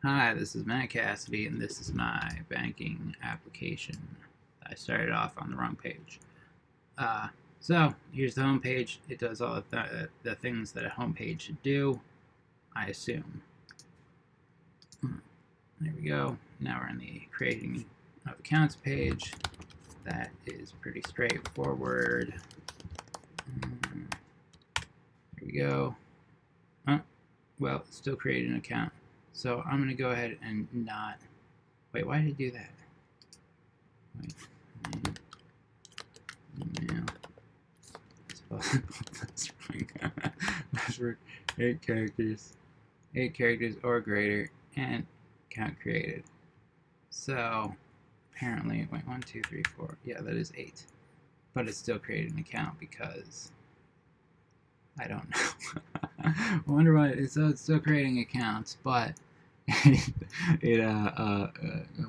Hi, this is Matt Cassidy, and this is my banking application. I started off on the wrong page. So here's the home page. It does all the things that a home page should do, I assume. There we go. Now we're on the creating of accounts page. That is pretty straightforward. There we go. Well, still creating an account. So I'm going to go ahead and not... Wait, why did it do that? Wait. Email. Password 8 characters. 8 characters or greater, and account created. So apparently, wait, 1, 2, 3, 4. Yeah, that is 8. But it's still created an account because I don't know. I wonder why. So it's still creating accounts, but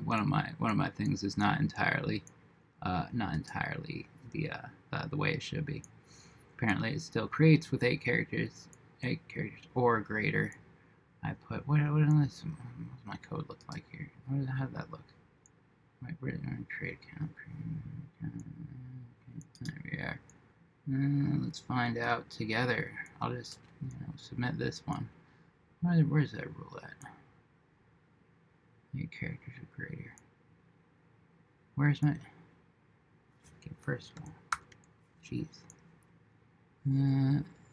one of my things is not entirely the way it should be. Apparently, it still creates with 8 characters or greater. I put what does my code look like here? How did that look? Wait, where did I create account? There we are. Let's find out together. I'll just submit this one. Where's that rule at? 8 characters or greater. Where's my first one? Jeez.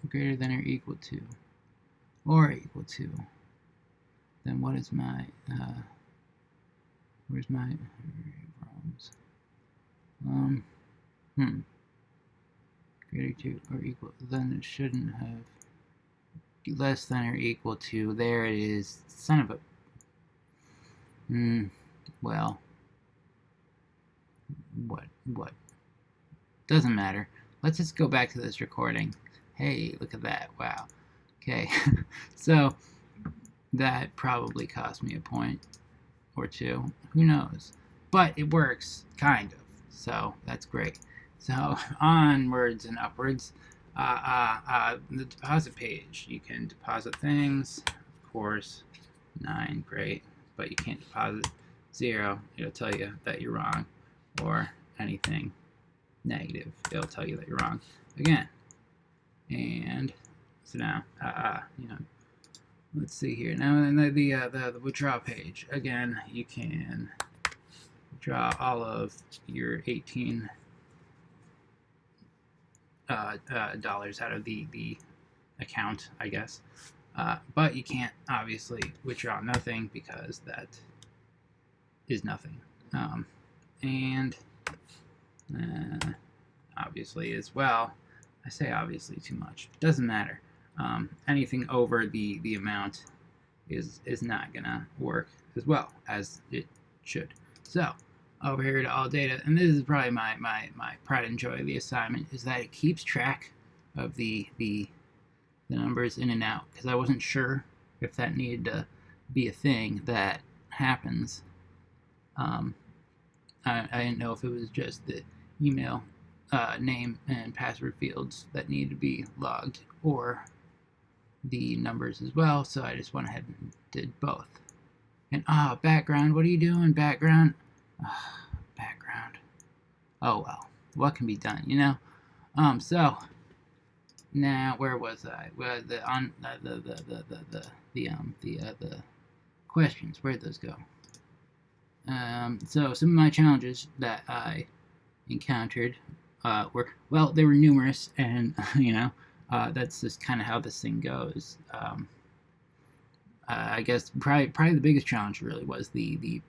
Greater than or equal to. Or equal to. Then what is my where's my greater to or equal, then it shouldn't have less than or equal to. There it is. Son of a well, what doesn't matter. Let's just go back to this recording. Hey, look at that. Wow. Okay. So that probably cost me a point or two. Who knows? But it works, kind of. So that's great. So onwards and upwards. The deposit page. You can deposit things. Of course, 9, great. But you can't deposit 0. It'll tell you that you're wrong. Or anything negative. It'll tell you that you're wrong again. And so now, let's see here. Now, the withdraw page. Again, you can withdraw all of your 18 dollars out of the account, I guess. But you can't obviously withdraw nothing because that is nothing. And obviously as well, I say obviously too much. It doesn't matter. Anything over the amount is not gonna work as well as it should. So over here to all data, and this is probably my pride and joy of the assignment, is that it keeps track of the numbers in and out, because I wasn't sure if that needed to be a thing that happens. I didn't know if it was just the email name and password fields that need to be logged, or the numbers as well, so I just went ahead and did both. And background, what are you doing, background? Background. Oh well, what can be done, you know? So now where was I? Well, the questions, where'd those go? So some of my challenges that I encountered were, well, they were numerous, and that's just kind of how this thing goes. I guess probably the biggest challenge really was the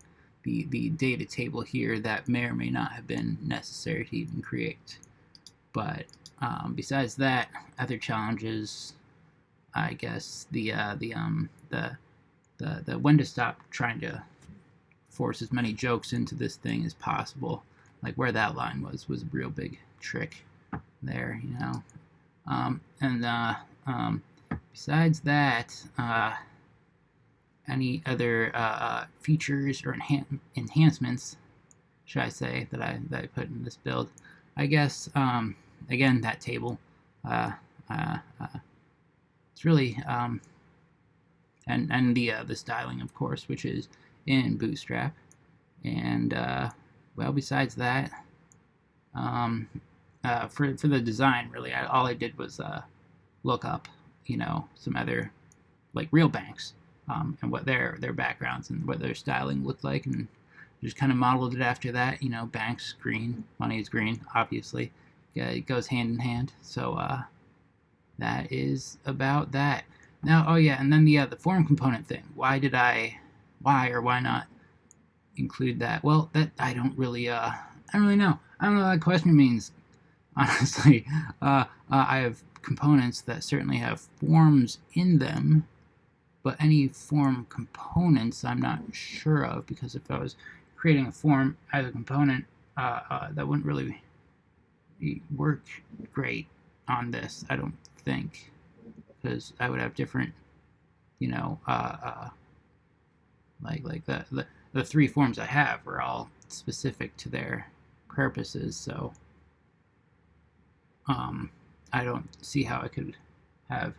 data table here that may or may not have been necessary to even create. But besides that, other challenges, I guess the when to stop trying to force as many jokes into this thing as possible, like where that line was a real big trick there, you know. Besides that, any other features or enhancements, should I say, that I put in this build? I guess again, that table. It's really and the styling, of course, which is in Bootstrap. And well, besides that, for the design, really, all I did was look up, some other like real banks, and what their backgrounds and what their styling looked like, and just kind of modeled it after that. Banks green, money is green, obviously. Yeah, it goes hand in hand. So that is about that. Now, oh yeah, and then the form component thing. Why or why not include that? Well, that I don't really know. I don't know what that question means. Honestly, I have components that certainly have forms in them, but any form components I'm not sure of, because if I was creating a form as a component, that wouldn't really work great on this, I don't think, because I would have different, like the three forms I have are all specific to their purposes, so I don't see how I could have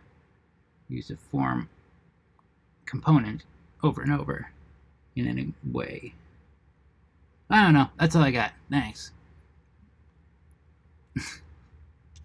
used a form component over and over in any way. I don't know. That's all I got. Thanks.